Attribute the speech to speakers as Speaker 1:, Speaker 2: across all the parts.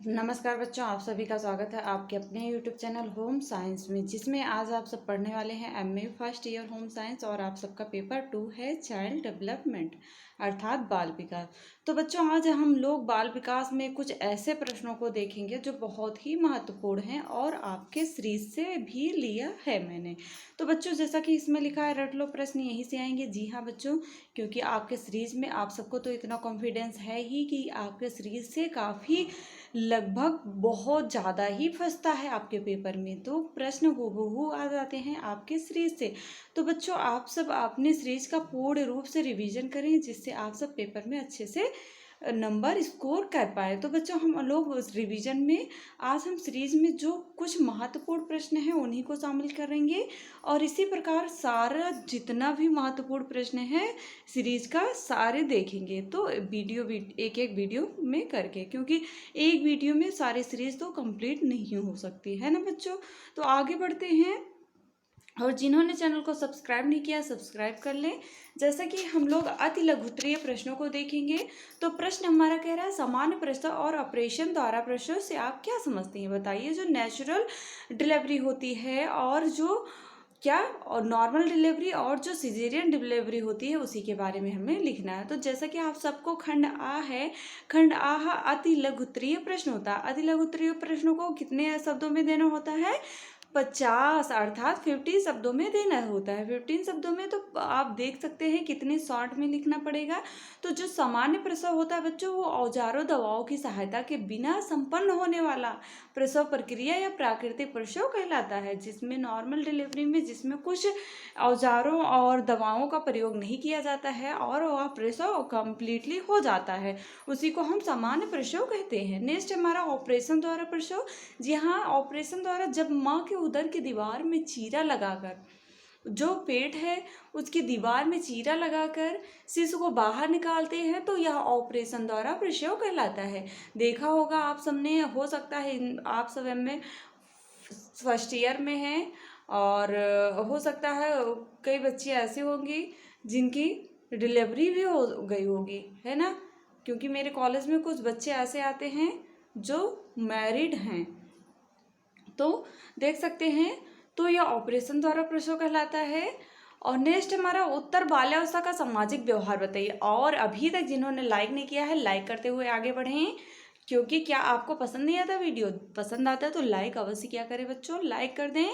Speaker 1: नमस्कार बच्चों, आप सभी का स्वागत है आपके अपने यूट्यूब चैनल होम साइंस में, जिसमें आज आप सब पढ़ने वाले हैं MA first year home science. और आप सबका पेपर 2 है चाइल्ड डेवलपमेंट अर्थात बाल विकास। तो बच्चों, आज हम लोग बाल विकास में कुछ ऐसे प्रश्नों को देखेंगे जो बहुत ही महत्वपूर्ण हैं और आपके सीरीज से भी लिया है मैंने। तो बच्चों, जैसा कि इसमें लिखा है रट लो प्रश्न यहीं से आएंगे। जी हाँ बच्चों, क्योंकि आपके सीरीज में आप सबको तो इतना कॉन्फिडेंस है ही कि आपके सीरीज से काफ़ी लगभग बहुत ज़्यादा ही फंसता है आपके पेपर में, तो प्रश्न हूबहू आ जाते हैं आपके सीरीज से। तो बच्चों, आप सब अपने सीरीज का पूर्ण रूप से रिवीजन करें, जिससे आप सब पेपर में अच्छे से नंबर स्कोर कर पाए। तो बच्चों, हम लोग उस रिवीजन में आज हम सीरीज में जो कुछ महत्वपूर्ण प्रश्न हैं उन्हीं को शामिल करेंगे, और इसी प्रकार सारा जितना भी महत्वपूर्ण प्रश्न है सीरीज का सारे देखेंगे। तो वीडियो एक एक वीडियो में करके, क्योंकि एक वीडियो में सारी सीरीज तो कंप्लीट नहीं हो सकती है ना बच्चों। तो आगे बढ़ते हैं, और जिन्होंने चैनल को सब्सक्राइब नहीं किया सब्सक्राइब कर लें। जैसा कि हम लोग अति लघुत्तरीय प्रश्नों को देखेंगे, तो प्रश्न हमारा कह रहा है सामान्य प्रसव और ऑपरेशन द्वारा प्रसव से आप क्या समझते हैं, बताइए। जो नेचुरल डिलीवरी होती है और जो क्या और नॉर्मल डिलीवरी और जो सिजेरियन डिलीवरी होती है उसी के बारे में हमें लिखना है। तो जैसा कि आप सबको खंड आ है, खंड आ अति लघुत्तरीय प्रश्न होता है। अति लघुत्तरीय प्रश्नों को कितने शब्दों में देना होता है? 50 अर्थात 15 शब्दों में देना होता है। 15 शब्दों में तो आप देख सकते हैं कितने शॉर्ट में लिखना पड़ेगा। तो जो सामान्य प्रसव होता है बच्चों, वो औजारों दवाओं की सहायता के बिना संपन्न होने वाला प्रसव प्रक्रिया या प्राकृतिक प्रसव कहलाता है। जिसमें नॉर्मल डिलीवरी में जिसमें कुछ औजारों और दवाओं का प्रयोग नहीं किया जाता है और वह प्रसव कंप्लीटली हो जाता है, उसी को हम सामान्य प्रसव कहते हैं। नेक्स्ट हमारा ऑपरेशन द्वारा प्रसव। जी हाँ, ऑपरेशन द्वारा जब माँ के उदर की दीवार में चीरा लगाकर, जो पेट है उसकी दीवार में चीरा लगाकर शिशु को बाहर निकालते हैं, तो यह ऑपरेशन द्वारा प्रसव कहलाता है। देखा होगा आप सबने, हो सकता है आप सब में फर्स्ट ईयर में हैं, और हो सकता है कई बच्चे ऐसे होंगे जिनकी डिलीवरी भी हो गई होगी, है ना। क्योंकि मेरे कॉलेज में कुछ बच्चे ऐसे आते हैं जो मैरिड हैं, तो देख सकते हैं। तो यह ऑपरेशन द्वारा प्रसव कहलाता है। और नेक्स्ट हमारा उत्तर बाल्यावस्था का सामाजिक व्यवहार बताइए। और अभी तक जिन्होंने लाइक नहीं किया है, लाइक करते हुए आगे बढ़ें, क्योंकि क्या आपको पसंद नहीं आता वीडियो? पसंद आता है तो लाइक अवश्य क्या करें बच्चों, लाइक कर दें।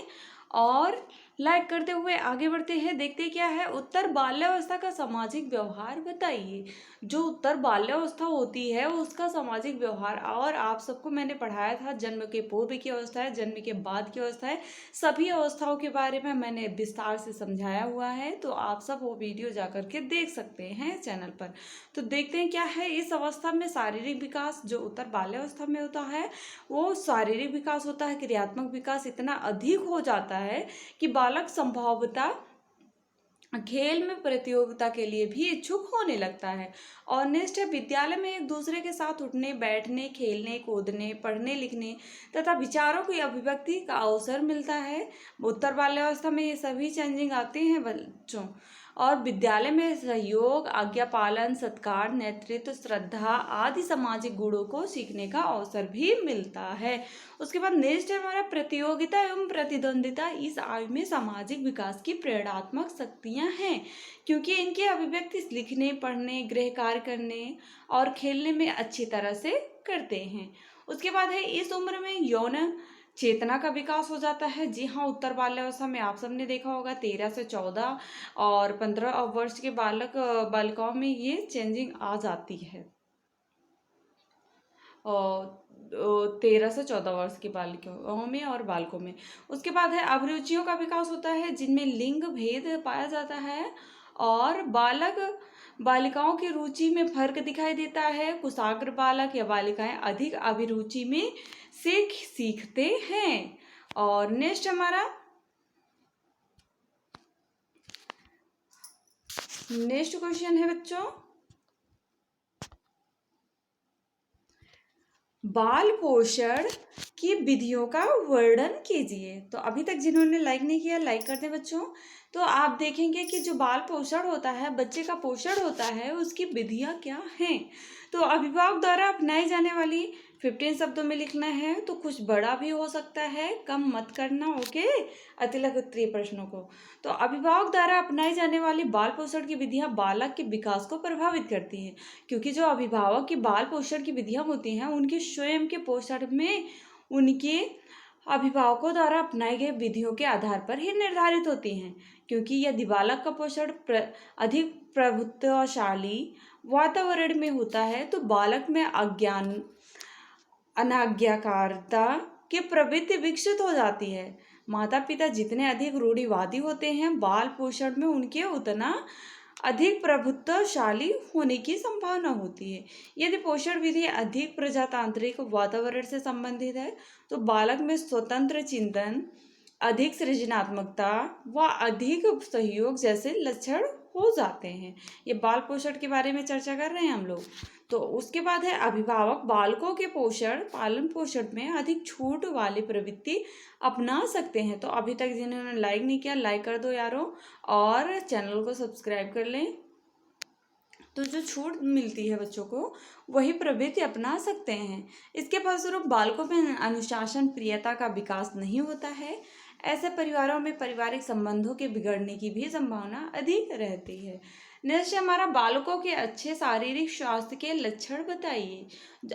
Speaker 1: और लाइक करते हुए आगे बढ़ते हैं, देखते क्या है। उत्तर बाल्यावस्था का सामाजिक व्यवहार बताइए। जो उत्तर बाल्यावस्था होती है उसका सामाजिक व्यवहार, और आप सबको मैंने पढ़ाया था जन्म के पूर्व की अवस्था है, जन्म के बाद की अवस्था है, सभी अवस्थाओं के बारे में मैंने विस्तार से समझाया हुआ है। तो आप सब वो वीडियो जा करके देख सकते हैं चैनल पर। तो देखते हैं क्या है इस अवस्था में। शारीरिक विकास जो उत्तर बाल्यावस्था में होता है, वो शारीरिक विकास होता है, क्रियात्मक विकास इतना अधिक हो जाता है कि बालक संभवतः खेल में प्रतियोगिता के लिए भी इच्छुक होने लगता है। और नेक्स्ट है, विद्यालय में एक दूसरे के साथ उठने बैठने, खेलने कूदने, पढ़ने लिखने तथा विचारों की अभिव्यक्ति का अवसर मिलता है। उत्तर बाल्यावस्था में ये सभी चेंजिंग आते हैं बच्चों। और विद्यालय में सहयोग, आज्ञा पालन, सत्कार, नेतृत्व, श्रद्धा आदि सामाजिक गुणों को सीखने का अवसर भी मिलता है। उसके बाद नेक्स्ट है हमारा प्रतियोगिता एवं प्रतिद्वंदिता। इस आयु में सामाजिक विकास की प्रेरणात्मक शक्तियां हैं, क्योंकि इनकी अभिव्यक्ति लिखने, पढ़ने, गृह कार्य करने और खेलने में अच्छी तरह से करते हैं। उसके बाद है इस उम्र में यौन चेतना का विकास हो जाता है। जी हाँ, उत्तर बाल्यावस्था में आप सबने देखा होगा 13 से 14 और 15 वर्ष के बालिकाओं में ये चेंजिंग आ जाती है। और 13 से 14 वर्ष की बालिकाओं में और बालकों में। उसके बाद है अभिरुचियों का विकास होता है, जिनमें लिंग भेद पाया जाता है और बालक बालिकाओं की रुचि में फर्क दिखाई देता है। कुशाग्र बालक या बालिकाएं अधिक अभिरुचि में सीखते हैं। और नेक्स्ट हमारा नेक्स्ट क्वेश्चन है बच्चों, बाल पोषण की विधियों का वर्णन कीजिए। तो अभी तक जिन्होंने लाइक नहीं किया लाइक कर दें बच्चों। तो आप देखेंगे कि जो बाल पोषण होता है, बच्चे का पोषण होता है, उसकी विधियाँ क्या हैं। तो अभिभावक द्वारा अपनाई जाने वाली 15 शब्दों में लिखना है, तो कुछ बड़ा भी हो सकता है, कम मत करना। ओके, अतिलक उत्तरीय प्रश्नों को। तो अभिभावक द्वारा अपनाई जाने वाली बाल पोषण की विधियां बालक के विकास को प्रभावित करती हैं, क्योंकि जो अभिभावक की बाल पोषण की विधियां होती हैं उनके स्वयं के पोषण में उनके अभिभावकों द्वारा अपनाई गई विधियों के आधार पर ही निर्धारित होती हैं। क्योंकि यदि बालक का पोषण अधिक प्रभुत्वशाली वातावरण में होता है तो बालक में अनाज्ञाकारिता की प्रवृत्ति विकसित हो जाती है। माता पिता जितने अधिक रूढ़िवादी होते हैं, बाल पोषण में उनके उतना अधिक प्रभुत्वशाली होने की संभावना होती है। यदि पोषण विधि अधिक प्रजातांत्रिक वातावरण से संबंधित है तो बालक में स्वतंत्र चिंतन, अधिक सृजनात्मकता व अधिक सहयोग जैसे लक्षण हो जाते हैं। ये बाल पोषण के बारे में चर्चा कर रहे हैं हम लोग। तो उसके बाद है अभिभावक बालकों के पोषण पालन पोषण में अधिक छूट वाली प्रवृत्ति अपना सकते हैं। तो अभी तक जिन्होंने लाइक नहीं किया, लाइक कर दो यारों, और चैनल को सब्सक्राइब कर लें। तो जो छूट मिलती है बच्चों को, वही प्रवृत्ति अपना सकते हैं। इसके फलस्वरूप बालकों में अनुशासन प्रियता का विकास नहीं होता है। ऐसे परिवारों में पारिवारिक संबंधों के बिगड़ने की भी संभावना अधिक रहती है। नेक्स्ट हमारा बालकों के अच्छे शारीरिक स्वास्थ्य के लक्षण बताइए।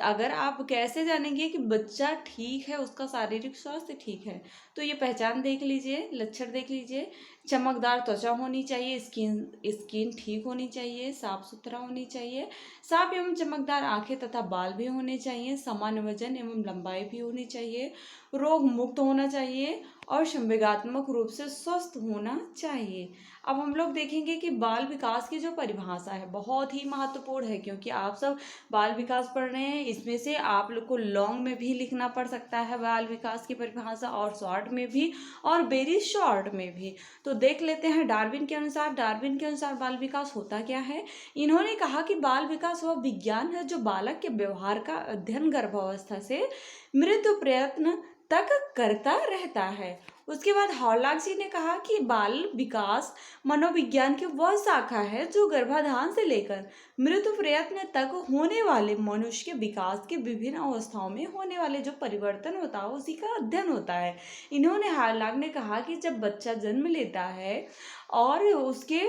Speaker 1: अगर आप कैसे जानेंगे कि बच्चा ठीक है, उसका शारीरिक स्वास्थ्य ठीक है, तो ये पहचान देख लीजिए, लक्षण देख लीजिए। चमकदार त्वचा होनी चाहिए, स्किन ठीक होनी चाहिए, साफ सुथरा होनी चाहिए, साफ एवं चमकदार आंखें तथा बाल भी होने चाहिए, समान वजन एवं लंबाई भी होनी चाहिए, रोग मुक्त होना चाहिए और संवेगात्मक रूप से स्वस्थ होना चाहिए। अब हम लोग देखेंगे कि बाल विकास की जो परिभाषा है बहुत ही महत्वपूर्ण है, क्योंकि आप सब बाल विकास पढ़ रहे हैं। इसमें से आप लोग को लॉन्ग में भी लिखना पड़ सकता है बाल विकास की परिभाषा, और शॉर्ट में भी, और वेरी शॉर्ट में भी। तो देख लेते हैं डार्विन के अनुसार बाल विकास होता क्या है। इन्होंने कहा कि बाल विकास वह विज्ञान है जो बालक के व्यवहार का अध्ययन गर्भावस्था से मृत्यु प्रयत्न तक करता रहता है। उसके बाद हॉलाक जी ने कहा कि बाल विकास मनोविज्ञान की वह शाखा है जो गर्भाधान से लेकर मृत्यु प्रयत्न तक होने वाले मनुष्य के विकास के विभिन्न अवस्थाओं में होने वाले जो परिवर्तन होता है उसी का अध्ययन होता है। इन्होंने हॉलाक ने कहा कि जब बच्चा जन्म लेता है और उसके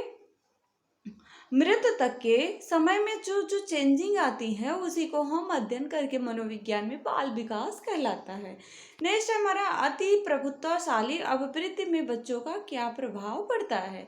Speaker 1: मृत्यु तक के समय में जो जो चेंजिंग आती है उसी को हम अध्ययन करके मनोविज्ञान में बाल विकास कहलाता है। नेक्स्ट हमारा अति प्रभुत्वशाली अभिवृत्ति में बच्चों का क्या प्रभाव पड़ता है।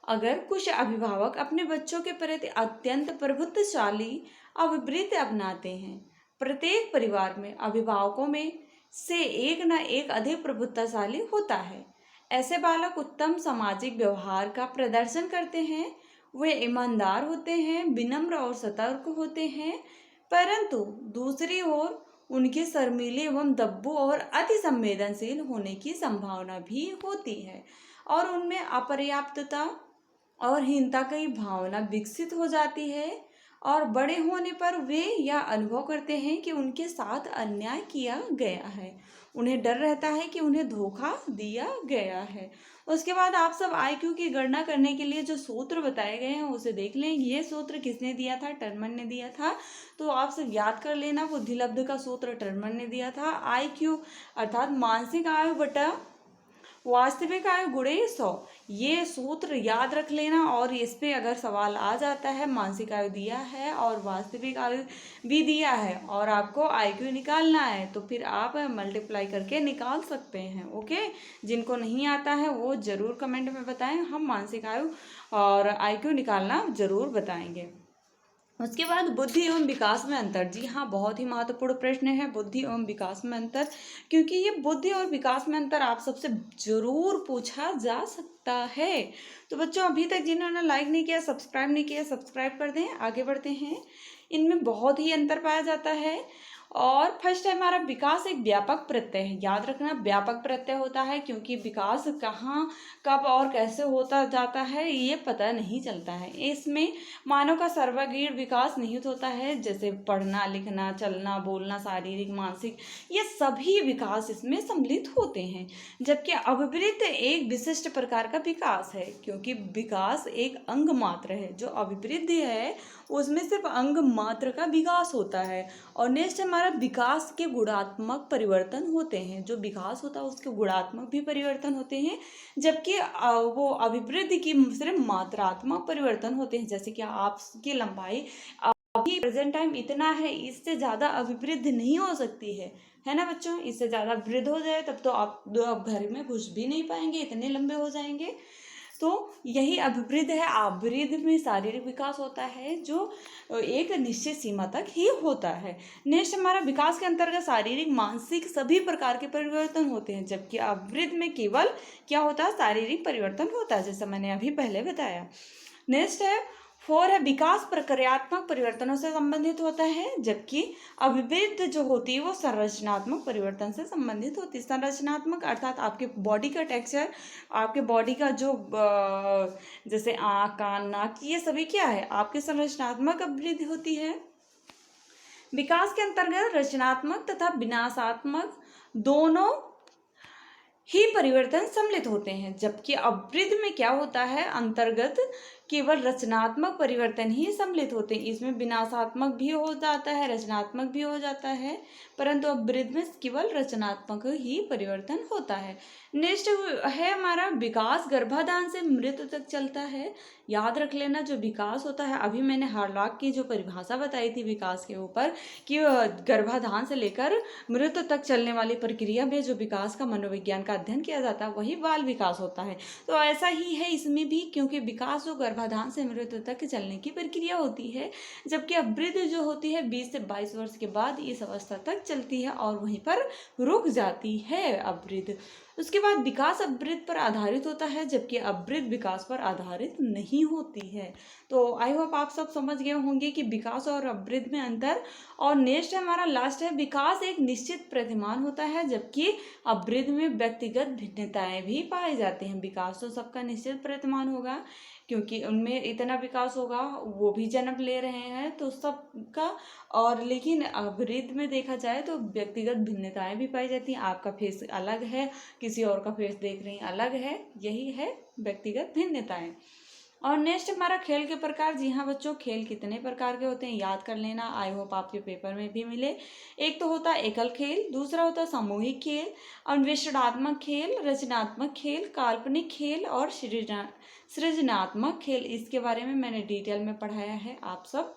Speaker 1: अगर कुछ अभिभावक अपने बच्चों के प्रति अत्यंत प्रभुत्वशाली अभिवृत्ति अपनाते हैं, प्रत्येक परिवार में अभिभावकों में से एक न एक अधिक प्रभुत्वशाली होता है। ऐसे बालक उत्तम सामाजिक व्यवहार का प्रदर्शन करते हैं, वे ईमानदार होते हैं, विनम्र और सतर्क होते हैं, परंतु दूसरी ओर उनके शर्मीले एवं दब्बू और अति संवेदनशील होने की संभावना भी होती है, और उनमें अपर्याप्तता और हीनता की भावना विकसित हो जाती है, और बड़े होने पर वे यह अनुभव करते हैं कि उनके साथ अन्याय किया गया है। उन्हें डर रहता है कि उन्हें धोखा दिया गया है। उसके बाद आप सब आईक्यू की गणना करने के लिए जो सूत्र बताए गए हैं उसे देख लें। ये सूत्र किसने दिया था? टर्मन ने दिया था। तो आप सब याद कर लेना, बुद्धिलब्ध का सूत्र टर्मन ने दिया था। आईक्यू अर्थात मानसिक आयु बटा वास्तविक आयु गुणे 100, ये सूत्र याद रख लेना। और इस पे अगर सवाल आ जाता है, मानसिक आयु दिया है और वास्तविक आयु भी दिया है और आपको आईक्यू निकालना है, तो फिर आप मल्टीप्लाई करके निकाल सकते हैं। ओके, जिनको नहीं आता है वो ज़रूर कमेंट में बताएं, हम मानसिक आयु और आईक्यू निकालना ज़रूर बताएंगे। उसके बाद बुद्धि एवं विकास में अंतर। जी हाँ, बहुत ही महत्वपूर्ण प्रश्न है बुद्धि एवं विकास में अंतर, क्योंकि ये बुद्धि और विकास में अंतर आप सबसे जरूर पूछा जा सकता है। तो बच्चों, अभी तक जिन्होंने लाइक नहीं किया, सब्सक्राइब नहीं किया, सब्सक्राइब कर दें। आगे बढ़ते हैं। इनमें बहुत ही अंतर पाया जाता है और फर्स्ट है हमारा विकास एक व्यापक प्रत्यय है। याद रखना व्यापक प्रत्यय होता है, क्योंकि विकास कहाँ कब और कैसे होता जाता है ये पता नहीं चलता है। इसमें मानव का सर्वांगीण विकास निहित होता है, जैसे पढ़ना लिखना चलना बोलना शारीरिक मानसिक ये सभी विकास इसमें सम्मिलित होते हैं। जबकि अभिवृद्धि एक विशिष्ट प्रकार का विकास है, क्योंकि विकास एक अंग मात्र है। जो अभिवृद्धि है उसमें सिर्फ अंग मात्र का विकास होता है। और नेक्स्ट हमारा विकास के गुणात्मक परिवर्तन होते हैं। जो विकास होता है उसके गुणात्मक भी परिवर्तन होते हैं, जबकि वो अभिवृद्धि की सिर्फ मात्रात्मक परिवर्तन होते हैं। जैसे कि आपकी लंबाई अभी प्रेजेंट टाइम इतना है, इससे ज़्यादा अभिवृद्धि नहीं हो सकती है ना बच्चों। इससे ज़्यादा वृद्ध हो जाए तब तो आप घर में घुस भी नहीं पाएंगे, इतने लंबे हो जाएंगे। तो यही अभिवृद्धि है। अभिवृद्धि में शारीरिक विकास होता है जो एक निश्चित सीमा तक ही होता है। नेक्स्ट हमारा विकास के अंतर्गत शारीरिक मानसिक सभी प्रकार के परिवर्तन होते हैं, जबकि अभिवृद्धि में केवल क्या होता है, शारीरिक परिवर्तन होता है, जैसा मैंने अभी पहले बताया। नेक्स्ट है 4 है विकास प्रक्रियात्मक परिवर्तनों से संबंधित होता है, जबकि अभिवृद्धि जो होती है वो संरचनात्मक परिवर्तन से संबंधित होती है। संरचनात्मक अर्थात आपके बॉडी का टेक्सचर, आपके बॉडी का जो जैसे आँख कान नाक ये सभी क्या है, आपके संरचनात्मक अभिवृद्धि होती है। विकास के अंतर्गत रचनात्मक तथा विनाशात्मक दोनों ही परिवर्तन सम्मिलित होते हैं, जबकि अभिवृद्धि में क्या होता है, अंतर्गत केवल रचनात्मक परिवर्तन ही सम्मिलित होते हैं। इसमें विनाशात्मक भी हो जाता है रचनात्मक भी हो जाता है, परंतु अभिवृद्धि में केवल रचनात्मक ही परिवर्तन होता है। नेक्स्ट है हमारा विकास गर्भाधान से मृत्यु तक चलता है। याद रख लेना जो विकास होता है, अभी मैंने हार्लॉक की जो परिभाषा बताई थी विकास के ऊपर कि गर्भाधान से लेकर मृत्यु तक चलने वाली प्रक्रिया में जो विकास का मनोविज्ञान का अध्ययन किया जाता है वही बाल विकास होता है। तो ऐसा ही है इसमें भी, क्योंकि विकास जो गर्भाधान से मृत्यु तक चलने की प्रक्रिया होती है, जबकि अभिवृद्धि जो होती है 20 से 22 वर्ष के बाद इस अवस्था तक चलती है और वहीं पर रुक जाती है अभिवृद्धि। उसके बाद विकास अभिवृद्धि पर आधारित होता है, जबकि अभिवृद्धि विकास पर आधारित नहीं होती है। तो आई होप आप सब समझ गए होंगे कि विकास और अभिवृद्धि में अंतर। और नेक्स्ट हमारा लास्ट है विकास एक निश्चित प्रतिमान होता है, जबकि अभिवृद्धि में व्यक्तिगत भिन्नताएं भी पाई जाती हैं। विकास तो सबका निश्चित प्रतिमान होगा, क्योंकि उनमें इतना विकास होगा, वो भी जन्म ले रहे हैं तो सबका। और लेकिन अभिवृद्धि में देखा जाए तो व्यक्तिगत भिन्नताएं भी पाई जाती हैं। आपका फेस अलग है, किसी और का फेस देख रही अलग है, यही है व्यक्तिगत भिन्नताएं। और नेक्स्ट हमारा खेल के प्रकार। जी हाँ बच्चों, खेल कितने प्रकार के होते हैं याद कर लेना, आई होप आपके पेपर में भी मिले। एक तो होता है एकल खेल, दूसरा होता है सामूहिक खेल, अन्वेषणात्मक खेल, रचनात्मक खेल, काल्पनिक खेल और सृजनात्मक खेल। इसके बारे में मैंने डिटेल में पढ़ाया है, आप सब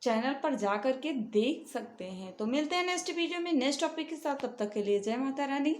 Speaker 1: चैनल पर जा करके देख सकते हैं। तो मिलते हैं नेक्स्ट वीडियो में नेक्स्ट टॉपिक के साथ, तब तक के लिए जय माता रानी।